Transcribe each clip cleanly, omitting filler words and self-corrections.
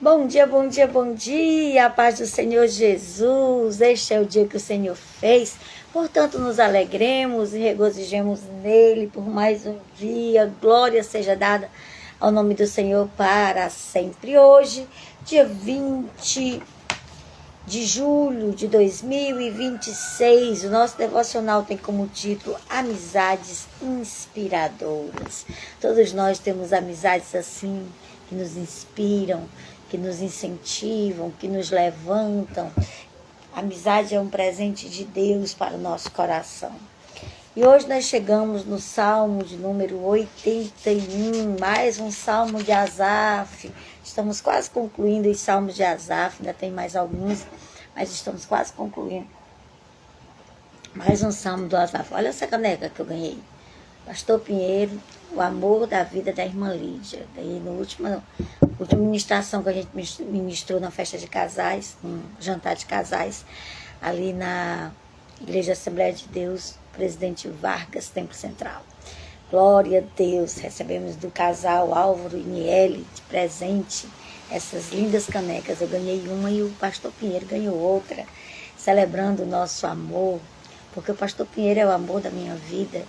Bom dia, bom dia, bom dia, a paz do Senhor Jesus. Este é o dia que o Senhor fez, portanto nos alegremos e regozijemos nele por mais um dia. Glória seja dada ao nome do Senhor para sempre. Hoje, dia 20 de julho de 2026, o nosso devocional tem como título Amizades Inspiradoras. Todos nós temos amizades assim, que nos inspiram, que nos incentivam, que nos levantam. A amizade é um presente de Deus para o nosso coração. E hoje nós chegamos no Salmo de número 81, mais um Salmo de Asaf. Estamos quase concluindo os Salmos de Asaf, ainda tem mais alguns, mas estamos quase concluindo. Mais um Salmo do Asaf. Olha essa caneca que eu ganhei. Pastor Pinheiro, o amor da vida da irmã Lídia. Daí no última ministração que a gente ministrou na festa de casais, um jantar de casais, ali na Igreja Assembleia de Deus, Presidente Vargas, Templo Central. Glória a Deus, recebemos do casal Álvaro e Niele de presente essas lindas canecas. Eu ganhei uma e o pastor Pinheiro ganhou outra, celebrando o nosso amor, porque o pastor Pinheiro é o amor da minha vida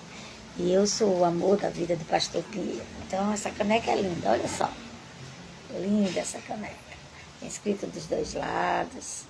e eu sou o amor da vida do pastor Pinheiro. Então essa caneca é linda, olha só. Linda essa caneca. Tem escrito dos dois lados.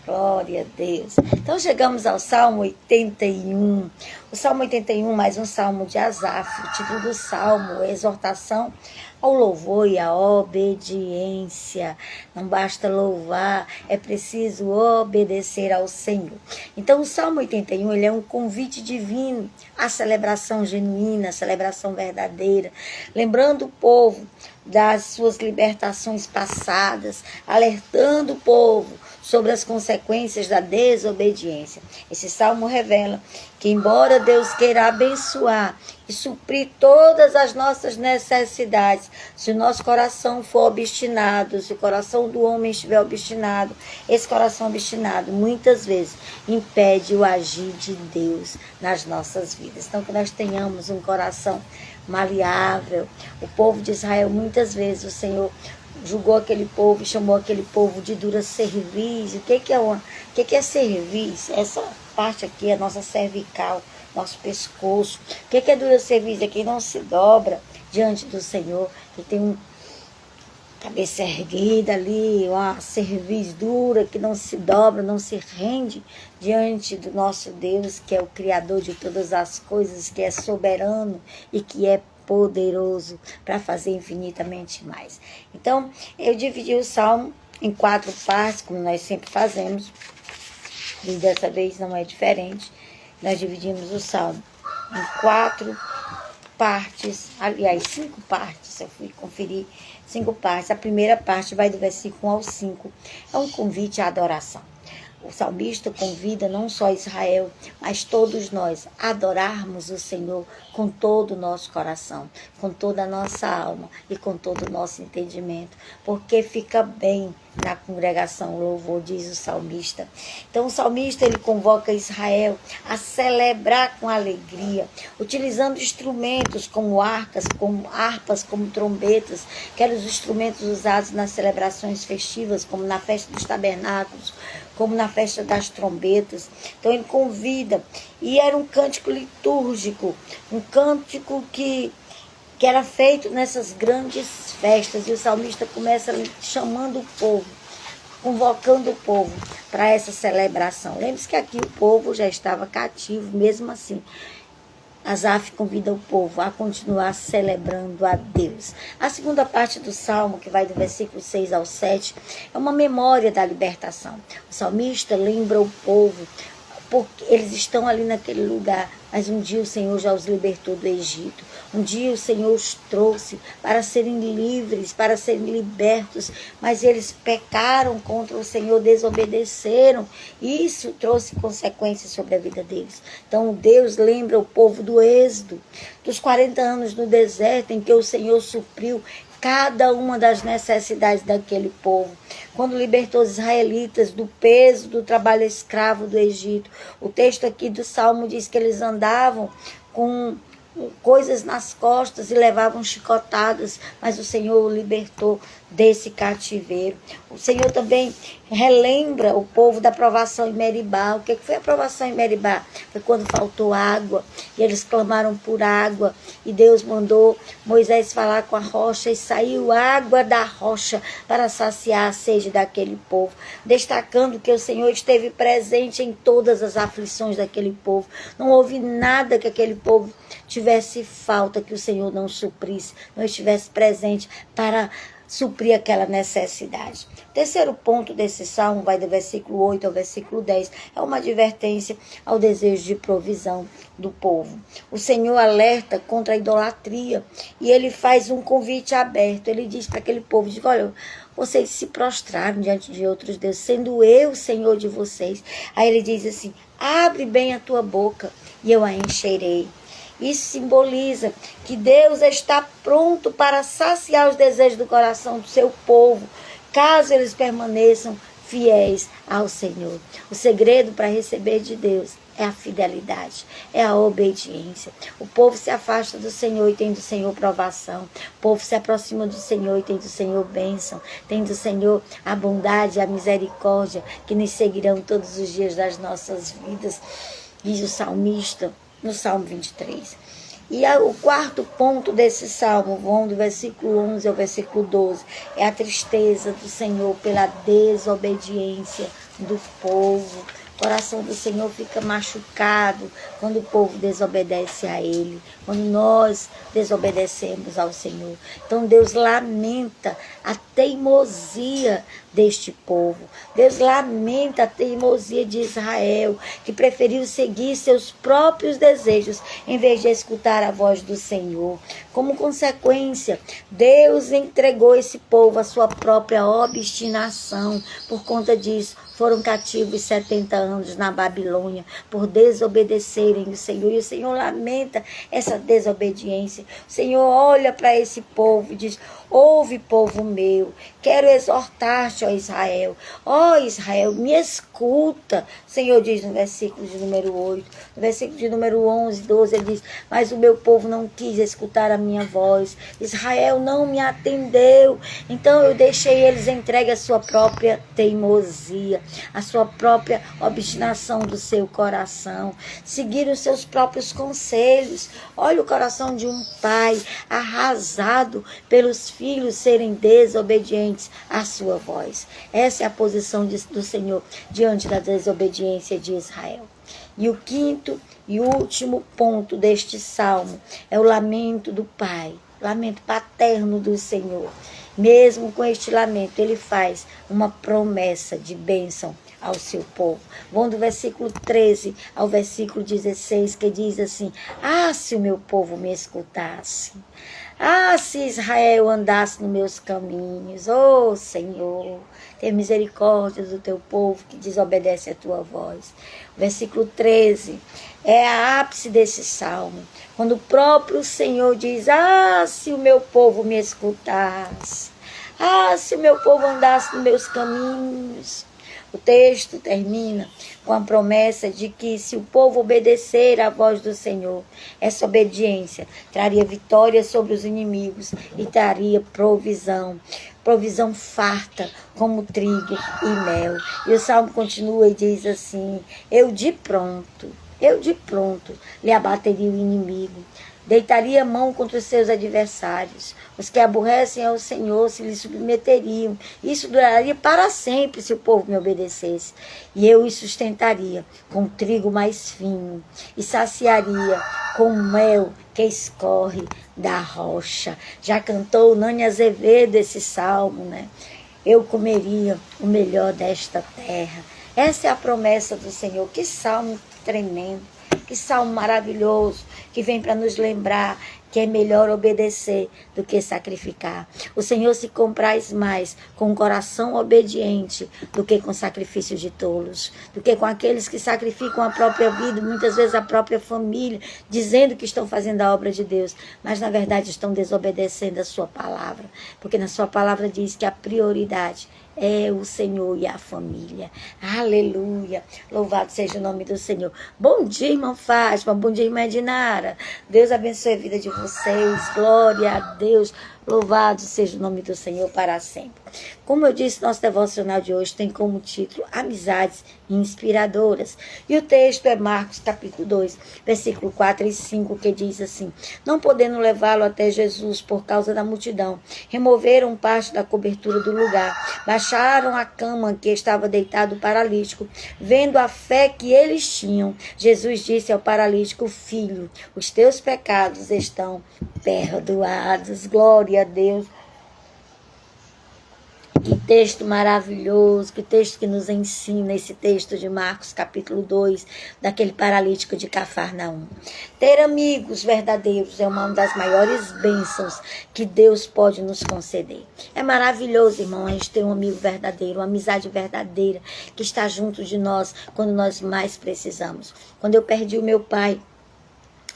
Glória a Deus. Então chegamos ao Salmo 81. O Salmo 81, mais um Salmo de Asaf. O título do Salmo é Exortação ao louvor e à obediência. Não basta louvar, é preciso obedecer ao Senhor. Então o Salmo 81, ele é um convite divino à celebração genuína, à celebração verdadeira, lembrando o povo das suas libertações passadas, alertando o povo sobre as consequências da desobediência. Esse salmo revela que, embora Deus queira abençoar e suprir todas as nossas necessidades, se o nosso coração for obstinado, se o coração do homem estiver obstinado, esse coração obstinado muitas vezes impede o agir de Deus nas nossas vidas. Então, que nós tenhamos um coração maleável. O povo de Israel, muitas vezes, o Senhor julgou aquele povo e chamou aquele povo de dura cerviz. O que é cerviz? Essa parte aqui é a nossa cervical, nosso pescoço. O que é dura cerviz? É quem não se dobra diante do Senhor, que tem uma cabeça erguida ali, uma cerviz dura, que não se dobra, não se rende diante do nosso Deus, que é o Criador de todas as coisas, que é soberano e que é poderoso para fazer infinitamente mais. Então, eu dividi o Salmo em 4 partes, como nós sempre fazemos, e dessa vez não é diferente. Nós dividimos o Salmo em 4 partes, aliás, 5 partes, eu fui conferir 5 partes. A primeira parte vai do versículo 1 ao 5, é um convite à adoração. O salmista convida não só Israel, mas todos nós a adorarmos o Senhor com todo o nosso coração, com toda a nossa alma e com todo o nosso entendimento, porque fica bem na congregação o louvor, diz o salmista. Então o salmista, ele convoca Israel a celebrar com alegria, utilizando instrumentos como harpas, como trombetas, que eram os instrumentos usados nas celebrações festivas, como na festa dos tabernáculos, como na festa das trombetas. Então ele convida, e era um cântico litúrgico, um cântico que era feito nessas grandes festas, e o salmista começa chamando o povo, convocando o povo para essa celebração. Lembre-se que aqui o povo já estava cativo, mesmo assim. Asaf convida o povo a continuar celebrando a Deus. A segunda parte do Salmo, que vai do versículo 6 ao 7, é uma memória da libertação. O salmista lembra o povo, porque eles estão ali naquele lugar, mas um dia o Senhor já os libertou do Egito. Um dia o Senhor os trouxe para serem livres, para serem libertos, mas eles pecaram contra o Senhor, desobedeceram. E isso trouxe consequências sobre a vida deles. Então Deus lembra o povo do êxodo, dos 40 anos no deserto, em que o Senhor supriu cada uma das necessidades daquele povo. Quando libertou os israelitas do peso do trabalho escravo do Egito. O texto aqui do Salmo diz que eles andavam com coisas nas costas e levavam chicotadas, mas o Senhor o libertou desse cativeiro. O Senhor também relembra o povo da provação em Meribá. O que foi a provação em Meribá? Foi quando faltou água e eles clamaram por água e Deus mandou Moisés falar com a rocha e saiu água da rocha para saciar a sede daquele povo, destacando que o Senhor esteve presente em todas as aflições daquele povo. Não houve nada que aquele povo tivesse falta que o Senhor não suprisse, não estivesse presente para suprir aquela necessidade. O terceiro ponto desse salmo vai do versículo 8 ao versículo 10. É uma advertência ao desejo de provisão do povo. O Senhor alerta contra a idolatria e ele faz um convite aberto. Ele diz para aquele povo, diz, olha, vocês se prostraram diante de outros deuses, sendo eu o Senhor de vocês. Aí ele diz assim, abre bem a tua boca e eu a encherei. Isso simboliza que Deus está pronto para saciar os desejos do coração do seu povo, caso eles permaneçam fiéis ao Senhor. O segredo para receber de Deus é a fidelidade, é a obediência. O povo se afasta do Senhor e tem do Senhor provação. O povo se aproxima do Senhor e tem do Senhor bênção. Tem do Senhor a bondade e a misericórdia que nos seguirão todos os dias das nossas vidas. Diz o salmista no Salmo 23. E o quarto ponto desse salmo, vão do versículo 11 ao versículo 12, é a tristeza do Senhor pela desobediência do povo. O coração do Senhor fica machucado quando o povo desobedece a Ele, quando nós desobedecemos ao Senhor. Então Deus lamenta a teimosia deste povo. Deus lamenta a teimosia de Israel, que preferiu seguir seus próprios desejos em vez de escutar a voz do Senhor. Como consequência, Deus entregou esse povo à sua própria obstinação. Por conta disso, foram cativos 70 anos na Babilônia por desobedecerem o Senhor. E o Senhor lamenta essa desobediência. O Senhor olha para esse povo e diz, ouve, povo meu, quero exortar-te, ó Israel. Ó Israel, me escuta. O Senhor diz no versículo de número 8, no versículo de número 11, 12, ele diz, mas o meu povo não quis escutar a minha voz. Israel não me atendeu. Então eu deixei eles entregue à sua própria teimosia, a sua própria obstinação do seu coração. Seguiram os seus próprios conselhos. Olha o coração de um pai arrasado pelos filhos serem desobedientes à sua voz. Essa é a posição do Senhor diante da desobediência de Israel. E o quinto e último ponto deste salmo é o lamento do pai, lamento paterno do Senhor. Mesmo com este lamento, ele faz uma promessa de bênção ao seu povo. Vão do versículo 13 ao versículo 16, que diz assim, ah, se o meu povo me escutasse, ah, se Israel andasse nos meus caminhos, oh Senhor, tenha misericórdia do teu povo que desobedece a tua voz. O versículo 13 é a ápice desse salmo, quando o próprio Senhor diz, ah, se o meu povo me escutasse, ah, se o meu povo andasse nos meus caminhos. O texto termina com a promessa de que se o povo obedecer à voz do Senhor, essa obediência traria vitória sobre os inimigos e traria provisão farta como trigo e mel. E o salmo continua e diz assim, eu de pronto lhe abateria o inimigo, deitaria a mão contra os seus adversários. Os que aborrecem ao Senhor se lhe submeteriam. Isso duraria para sempre se o povo me obedecesse. E eu os sustentaria com trigo mais fino e saciaria com mel que escorre da rocha. Já cantou Nani Azevedo esse salmo, né? Eu comeria o melhor desta terra. Essa é a promessa do Senhor. Que salmo tremendo. Que salmo maravilhoso, que vem para nos lembrar que é melhor obedecer do que sacrificar. O Senhor se compraz mais com um coração obediente do que com sacrifício de tolos, do que com aqueles que sacrificam a própria vida, muitas vezes a própria família, dizendo que estão fazendo a obra de Deus, mas na verdade estão desobedecendo a sua palavra, porque na sua palavra diz que a prioridade é o Senhor e a família. Aleluia. Louvado seja o nome do Senhor. Bom dia, irmã Fátima. Bom dia, irmã Edinara. Deus abençoe a vida de vocês. Glória a Deus. Louvado seja o nome do Senhor para sempre. Como eu disse, nosso devocional de hoje tem como título Amizades Inspiradoras. E o texto é Marcos capítulo 2, versículo 4 e 5, que diz assim: Não podendo levá-lo até Jesus por causa da multidão, removeram parte da cobertura do lugar, baixaram a cama que estava deitado o paralítico. Vendo a fé que eles tinham, Jesus disse ao paralítico: Filho, os teus pecados estão perdoados. Glória a Deus. Que texto maravilhoso, que texto que nos ensina esse texto de Marcos capítulo 2, daquele paralítico de Cafarnaum. Ter amigos verdadeiros é uma das maiores bênçãos que Deus pode nos conceder. É maravilhoso, irmão, a gente ter um amigo verdadeiro, uma amizade verdadeira que está junto de nós quando nós mais precisamos. Quando eu perdi o meu pai,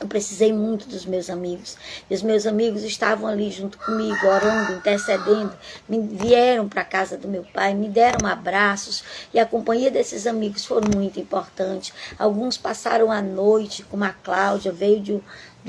eu precisei muito dos meus amigos. E os meus amigos estavam ali junto comigo, orando, intercedendo. Vieram para a casa do meu pai, me deram abraços. E a companhia desses amigos foi muito importante. Alguns passaram a noite, como a Cláudia, veio de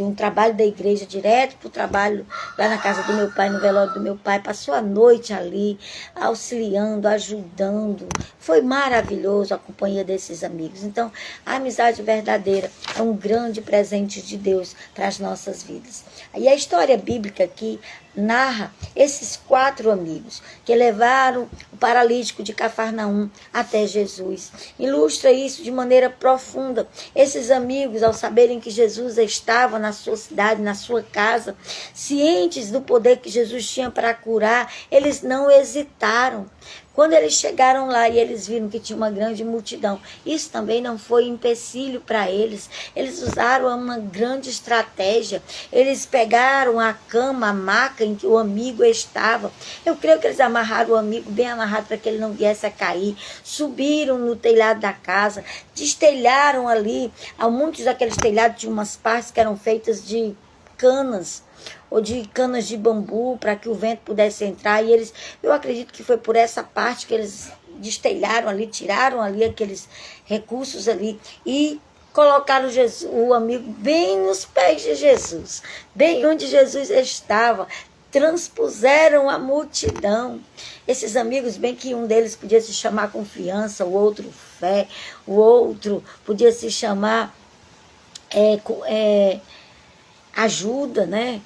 um trabalho da igreja, direto para o trabalho lá na casa do meu pai, no velório do meu pai. Passou a noite ali, auxiliando, ajudando. Foi maravilhoso a companhia desses amigos. Então, a amizade verdadeira é um grande presente de Deus para as nossas vidas. E a história bíblica aqui narra esses 4 amigos que levaram o paralítico de Cafarnaum até Jesus. Ilustra isso de maneira profunda. Esses amigos, ao saberem que Jesus estava na sua cidade, na sua casa, cientes do poder que Jesus tinha para curar, eles não hesitaram. Quando eles chegaram lá e eles viram que tinha uma grande multidão, isso também não foi empecilho para eles. Eles usaram uma grande estratégia. Eles pegaram a cama, a maca em que o amigo estava. Eu creio que eles amarraram o amigo bem amarrado para que ele não viesse a cair. Subiram no telhado da casa, destelharam ali. Muitos daqueles telhados tinham umas partes que eram feitas de canas, ou de canas de bambu, para que o vento pudesse entrar. E eles, eu acredito que foi por essa parte que eles destelharam ali, tiraram ali aqueles recursos ali e colocaram o amigo bem nos pés de Jesus, bem onde Jesus estava. Transpuseram a multidão. Esses amigos, bem que um deles podia se chamar confiança, o outro fé, o outro podia se chamar ajuda, né?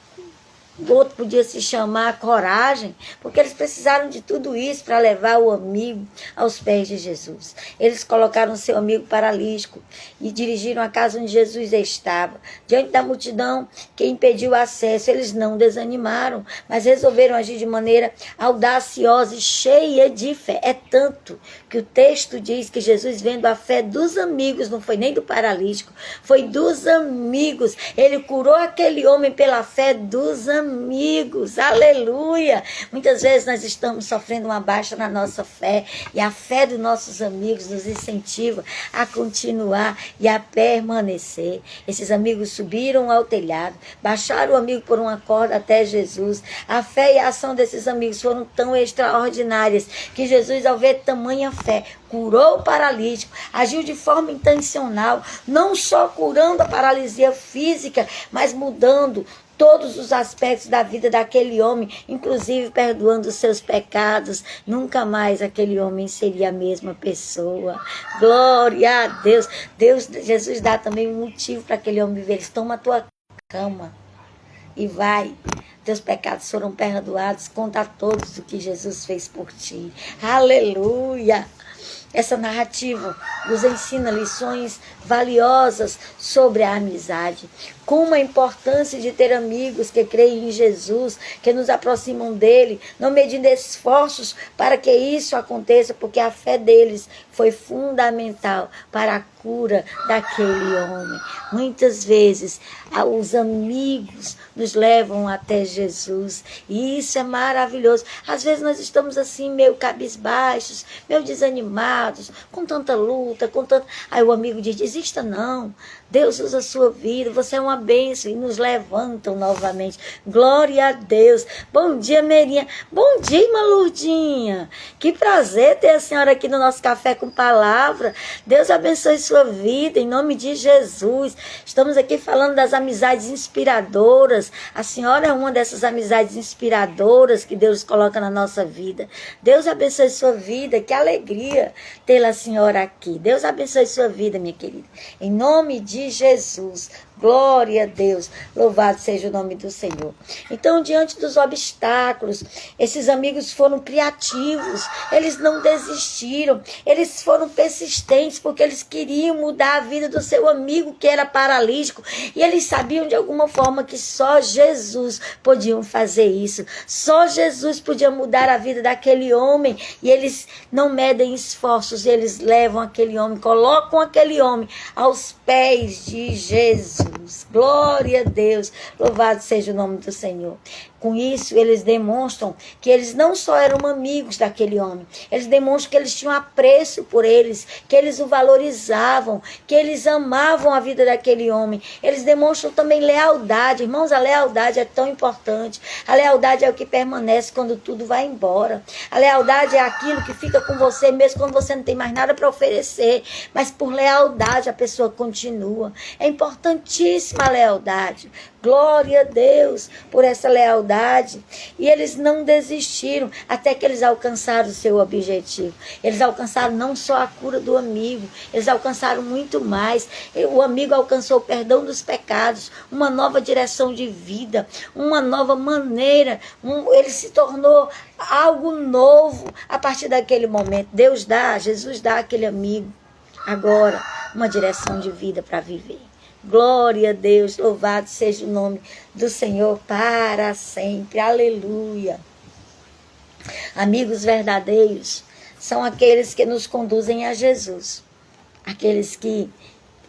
O outro podia se chamar coragem, porque eles precisaram de tudo isso para levar o amigo aos pés de Jesus. Eles colocaram seu amigo paralítico e dirigiram a casa onde Jesus estava. Diante da multidão que impediu o acesso, eles não desanimaram, mas resolveram agir de maneira audaciosa e cheia de fé. É tanto que o texto diz que Jesus, vendo a fé dos amigos, não foi nem do paralítico, foi dos amigos. Ele curou aquele homem pela fé dos amigos. Aleluia! Muitas vezes nós estamos sofrendo uma baixa na nossa fé, e a fé dos nossos amigos nos incentiva a continuar e a permanecer. Esses amigos subiram ao telhado, baixaram o amigo por uma corda até Jesus. A fé e a ação desses amigos foram tão extraordinárias que Jesus, ao ver tamanha fé, curou o paralítico, agiu de forma intencional, não só curando a paralisia física, mas mudando todos os aspectos da vida daquele homem, inclusive perdoando os seus pecados. Nunca mais aquele homem seria a mesma pessoa. Glória a Deus. Jesus dá também um motivo para aquele homem viver. Ele toma a tua cama e vai. Teus pecados foram perdoados. Conta a todos o que Jesus fez por ti. Aleluia! Essa narrativa nos ensina lições valiosas sobre a amizade. Como a importância de ter amigos que creem em Jesus, que nos aproximam dele, não medindo esforços para que isso aconteça, porque a fé deles foi fundamental para a cura daquele homem. Muitas vezes, os amigos nos levam até Jesus, e isso é maravilhoso. Às vezes nós estamos assim, meio cabisbaixos, meio desanimados, pecados, com tanta luta, com tanto... Aí o amigo diz, desista não, Deus usa a sua vida, você é uma bênção, e nos levantam novamente. Glória a Deus. Bom dia, Merinha. Bom dia, irmã Lourdinha. Que prazer ter a senhora aqui no nosso Café com Palavra. Deus abençoe sua vida, em nome de Jesus. Estamos aqui falando das amizades inspiradoras. A senhora é uma dessas amizades inspiradoras que Deus coloca na nossa vida. Deus abençoe sua vida. Que alegria tê-la a senhora aqui. Deus abençoe sua vida, minha querida. Em nome de Jesus. Glória a Deus. Louvado seja o nome do Senhor. Então, diante dos obstáculos, esses amigos foram criativos. Eles não desistiram. Eles foram persistentes porque eles queriam mudar a vida do seu amigo que era paralítico. E eles sabiam de alguma forma que só Jesus podia fazer isso. Só Jesus podia mudar a vida daquele homem. E eles não medem esforços. Eles levam aquele homem, colocam aquele homem aos pés de Jesus. Glória a Deus, louvado seja o nome do Senhor. Com isso, eles demonstram que eles não só eram amigos daquele homem, eles demonstram que eles tinham apreço por eles, que eles o valorizavam, que eles amavam a vida daquele homem. Eles demonstram também lealdade. Irmãos, a lealdade é tão importante. A lealdade é o que permanece quando tudo vai embora. A lealdade é aquilo que fica com você mesmo quando você não tem mais nada para oferecer, mas por lealdade a pessoa continua. É importantíssima a lealdade. Glória a Deus por essa lealdade. E eles não desistiram até que eles alcançaram o seu objetivo. Eles alcançaram não só a cura do amigo, eles alcançaram muito mais. O amigo alcançou o perdão dos pecados, uma nova direção de vida, uma nova maneira. Ele se tornou algo novo a partir daquele momento. Jesus dá àquele amigo agora uma direção de vida para viver. Glória a Deus, louvado seja o nome do Senhor para sempre, aleluia. Amigos verdadeiros são aqueles que nos conduzem a Jesus, aqueles que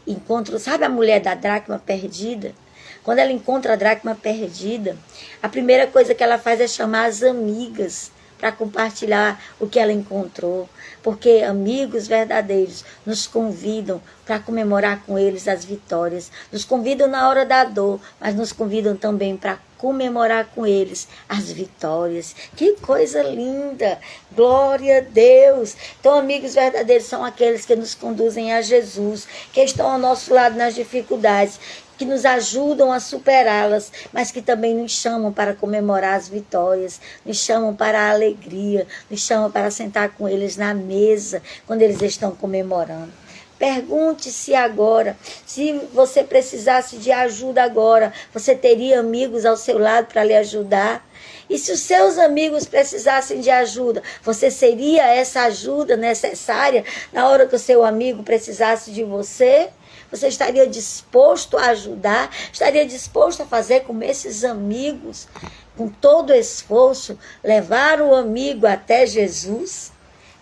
encontram, sabe a mulher da dracma perdida? Quando ela encontra a dracma perdida, a primeira coisa que ela faz é chamar as amigas para compartilhar o que ela encontrou, porque amigos verdadeiros nos convidam para comemorar com eles as vitórias, nos convidam na hora da dor, mas nos convidam também para comemorar com eles as vitórias. Que coisa linda! Glória a Deus! Então, amigos verdadeiros são aqueles que nos conduzem a Jesus, que estão ao nosso lado nas dificuldades, que nos ajudam a superá-las, mas que também nos chamam para comemorar as vitórias, nos chamam para a alegria, nos chamam para sentar com eles na mesa, quando eles estão comemorando. Pergunte-se agora, se você precisasse de ajuda agora, você teria amigos ao seu lado para lhe ajudar? E se os seus amigos precisassem de ajuda, você seria essa ajuda necessária na hora que o seu amigo precisasse de você? Você estaria disposto a ajudar? Estaria disposto a fazer como esses amigos, com todo esforço, levar o amigo até Jesus?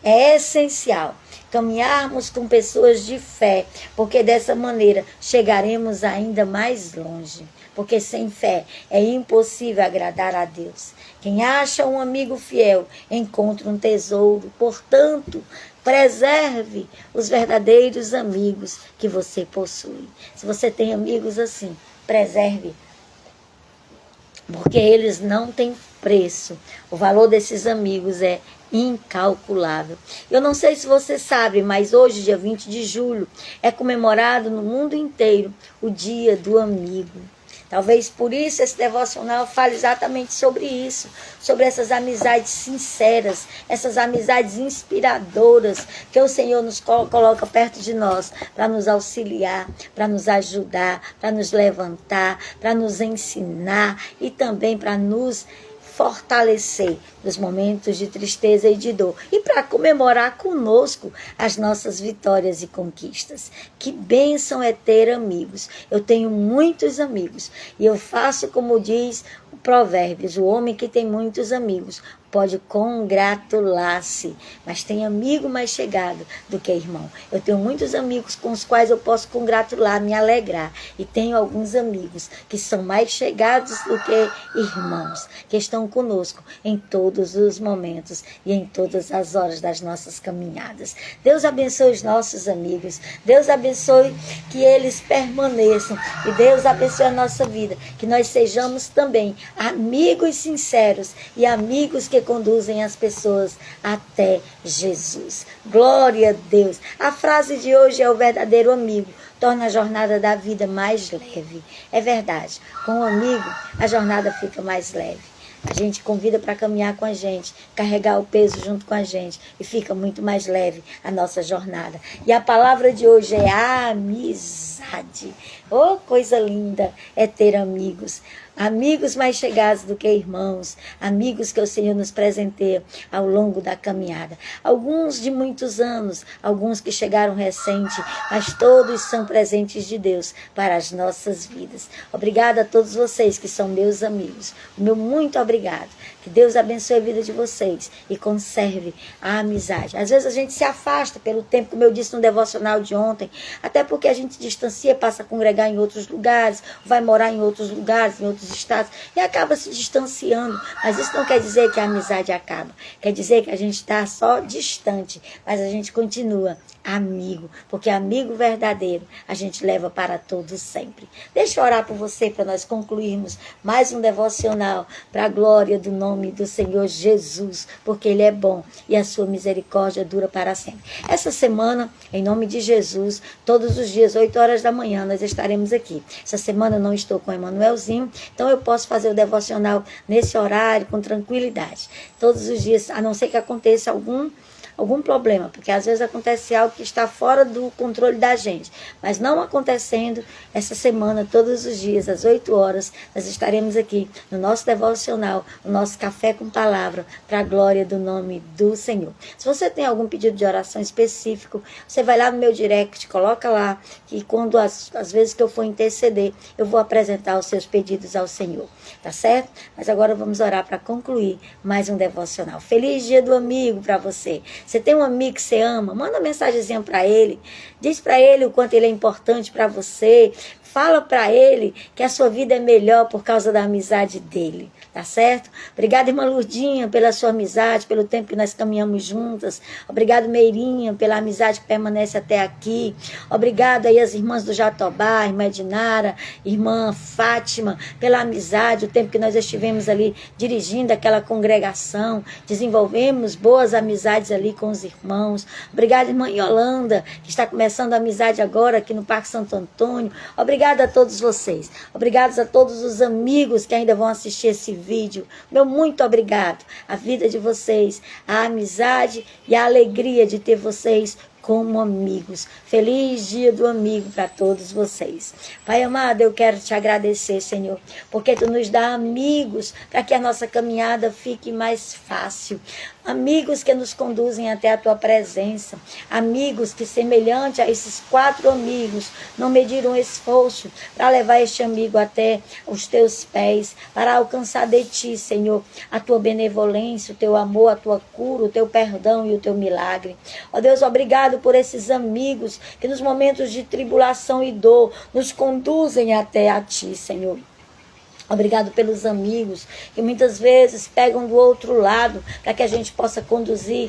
É essencial caminharmos com pessoas de fé, porque dessa maneira chegaremos ainda mais longe. Porque sem fé é impossível agradar a Deus. Quem acha um amigo fiel encontra um tesouro. Portanto, preserve os verdadeiros amigos que você possui. Se você tem amigos assim, preserve, porque eles não têm preço. O valor desses amigos é incalculável. Eu não sei se você sabe, mas hoje, dia 20 de julho, é comemorado no mundo inteiro o Dia do Amigo. Talvez por isso esse devocional fale exatamente sobre isso, sobre essas amizades sinceras, essas amizades inspiradoras que o Senhor nos coloca perto de nós para nos auxiliar, para nos ajudar, para nos levantar, para nos ensinar e também para nos fortalecer nos momentos de tristeza e de dor e para comemorar conosco as nossas vitórias e conquistas. Que bênção é ter amigos. Eu tenho muitos amigos e eu faço como diz o Provérbios, o homem que tem muitos amigos pode congratular-se, mas tem amigo mais chegado do que irmão. Eu tenho muitos amigos com os quais eu posso congratular, me alegrar, e tenho alguns amigos que são mais chegados do que irmãos, que estão conosco em todos os momentos e em todas as horas das nossas caminhadas. Deus abençoe os nossos amigos, Deus abençoe que eles permaneçam, e Deus abençoe a nossa vida, que nós sejamos também amigos sinceros e amigos que conduzem as pessoas até Jesus. Glória a Deus. A frase de hoje é: o verdadeiro amigo torna a jornada da vida mais leve. É verdade, com um amigo a jornada fica mais leve. A gente convida para caminhar com a gente, carregar o peso junto com a gente, e fica muito mais leve a nossa jornada. E a palavra de hoje é amizade. Oh, coisa linda é ter amigos. Amigos mais chegados do que irmãos, amigos que o Senhor nos presenteia ao longo da caminhada. Alguns de muitos anos, alguns que chegaram recente, mas todos são presentes de Deus para as nossas vidas. Obrigada a todos vocês que são meus amigos. O meu muito obrigado. Que Deus abençoe a vida de vocês e conserve a amizade. Às vezes a gente se afasta pelo tempo, como eu disse no devocional de ontem, até porque a gente distancia, passa a congregar em outros lugares, vai morar em outros lugares, em outros estados, e acaba se distanciando. Mas isso não quer dizer que a amizade acaba. Quer dizer que a gente está só distante, mas a gente continua amigo, porque amigo verdadeiro a gente leva para todos sempre. Deixa eu orar por você para nós concluirmos mais um devocional para a glória do nome do Senhor Jesus, porque Ele é bom e a sua misericórdia dura para sempre. Essa semana, em nome de Jesus, todos os dias, 8 horas da manhã, nós estaremos aqui. Essa semana eu não estou com o Emanuelzinho, então eu posso fazer o devocional nesse horário com tranquilidade. Todos os dias, a não ser que aconteça algum problema, porque às vezes acontece algo que está fora do controle da gente, mas não acontecendo, essa semana, todos os dias, às 8 horas, nós estaremos aqui no nosso devocional, no nosso Café com Palavra, para a glória do nome do Senhor. Se você tem algum pedido de oração específico, você vai lá no meu direct, coloca lá, que quando às vezes que eu for interceder, eu vou apresentar os seus pedidos ao Senhor, tá certo? Mas agora vamos orar para concluir mais um devocional. Feliz dia do amigo para você. Você tem um amigo que você ama, manda uma mensagenzinha para ele, diz para ele o quanto ele é importante para você, fala para ele que a sua vida é melhor por causa da amizade dele, tá certo? Obrigada, irmã Lurdinha, pela sua amizade, pelo tempo que nós caminhamos juntas. Obrigado, Meirinha, pela amizade que permanece até aqui. Obrigado aí as irmãs do Jatobá, irmã Edinara, irmã Fátima, pela amizade, o tempo que nós estivemos ali dirigindo aquela congregação, desenvolvemos boas amizades ali com os irmãos. Obrigado, irmã Yolanda, que está começando a amizade agora aqui no Parque Santo Antônio. Obrigada a todos vocês. Obrigados a todos os amigos que ainda vão assistir esse vídeo. Meu muito obrigado. A vida de vocês, a amizade e a alegria de ter vocês como amigos. Feliz dia do amigo para todos vocês. Pai amado, eu quero te agradecer, Senhor, porque tu nos dá amigos para que a nossa caminhada fique mais fácil. Amigos que nos conduzem até a tua presença. Amigos que, semelhante a esses 4 amigos, não mediram esforço para levar este amigo até os teus pés, para alcançar de ti, Senhor, a tua benevolência, o teu amor, a tua cura, o teu perdão e o teu milagre. Ó Deus, obrigado por esses amigos que nos momentos de tribulação e dor nos conduzem até a ti, Senhor. Obrigado pelos amigos que muitas vezes pegam do outro lado para que a gente possa conduzir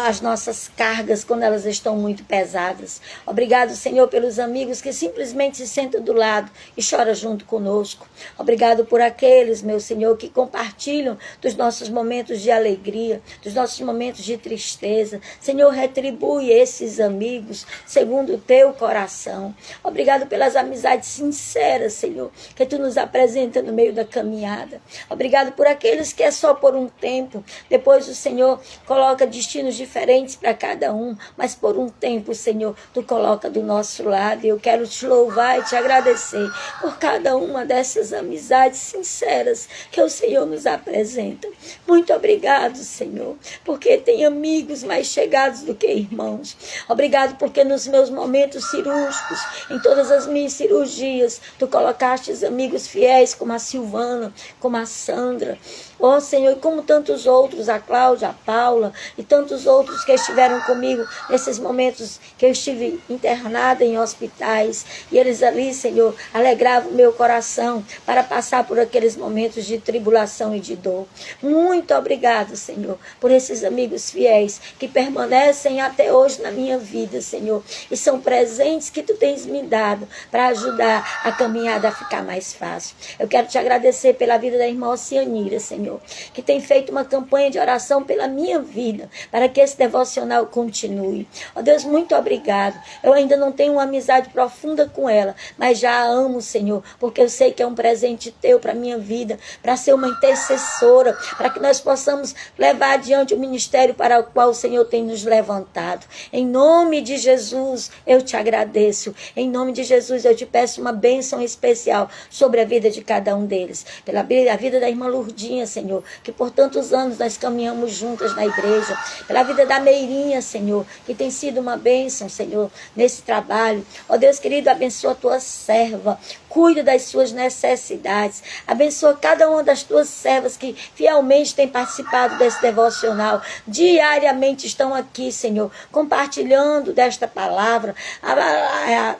as nossas cargas quando elas estão muito pesadas. Obrigado, Senhor, pelos amigos que simplesmente se sentam do lado e choram junto conosco. Obrigado por aqueles, meu Senhor, que compartilham dos nossos momentos de alegria, dos nossos momentos de tristeza. Senhor, retribui esses amigos segundo o teu coração. Obrigado pelas amizades sinceras, Senhor, que tu nos apresenta no meio da caminhada. Obrigado por aqueles que é só por um tempo. Depois o Senhor coloca destinos diferentes para cada um, mas por um tempo, Senhor, tu coloca do nosso lado. E eu quero te louvar e te agradecer por cada uma dessas amizades sinceras que o Senhor nos apresenta. Muito obrigado, Senhor, porque tem amigos mais chegados do que irmãos. Obrigado porque nos meus momentos cirúrgicos, em todas as minhas cirurgias, tu colocaste amigos fiéis como a a Silvana, como a Sandra, ó Senhor, e como tantos outros, a Cláudia, a Paula e tantos outros que estiveram comigo nesses momentos que eu estive internada em hospitais, e eles ali, Senhor, alegravam o meu coração para passar por aqueles momentos de tribulação e de dor. Muito obrigado, Senhor, por esses amigos fiéis que permanecem até hoje na minha vida, Senhor, e são presentes que Tu tens me dado para ajudar a caminhada a ficar mais fácil. Eu quero Te agradecer pela vida da irmã Oceanira, Senhor, que tem feito uma campanha de oração pela minha vida, para que esse devocional continue. Ó Deus, muito obrigado. Eu ainda não tenho uma amizade profunda com ela, mas já a amo, Senhor, porque eu sei que é um presente Teu para a minha vida, para ser uma intercessora, para que nós possamos levar adiante o ministério para o qual o Senhor tem nos levantado. Em nome de Jesus, eu Te agradeço. Em nome de Jesus, eu Te peço uma bênção especial sobre a vida de cada um deles. Pela vida da irmã Lourdinha, Senhor, que por tantos anos nós caminhamos juntas na igreja. Pela vida da Meirinha, Senhor, que tem sido uma bênção, Senhor, nesse trabalho. Ó Deus querido, abençoa a Tua serva. Cuida das suas necessidades. Abençoa cada uma das Tuas servas que fielmente têm participado desse devocional. Diariamente estão aqui, Senhor, compartilhando desta palavra,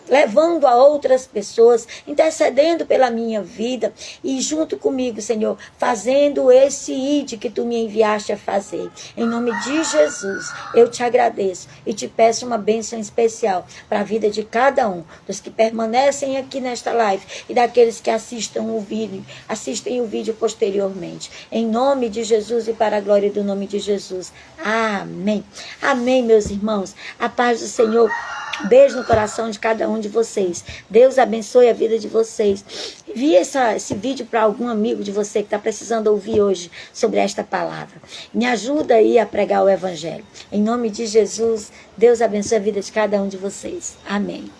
levando a outras pessoas, intercedendo pela minha vida e junto comigo, Senhor, fazendo esse ID que Tu me enviaste a fazer. Em nome de Jesus, eu Te agradeço e Te peço uma bênção especial para a vida de cada um, dos que permanecem aqui nesta live e daqueles que assistem o vídeo posteriormente. Em nome de Jesus e para a glória do nome de Jesus. Amém. Amém, meus irmãos. A paz do Senhor. Beijo no coração de cada um de vocês. Deus abençoe a vida de vocês. Envie esse vídeo para algum amigo de você que está precisando ouvir hoje sobre esta palavra. Me ajuda aí a pregar o Evangelho. Em nome de Jesus, Deus abençoe a vida de cada um de vocês. Amém.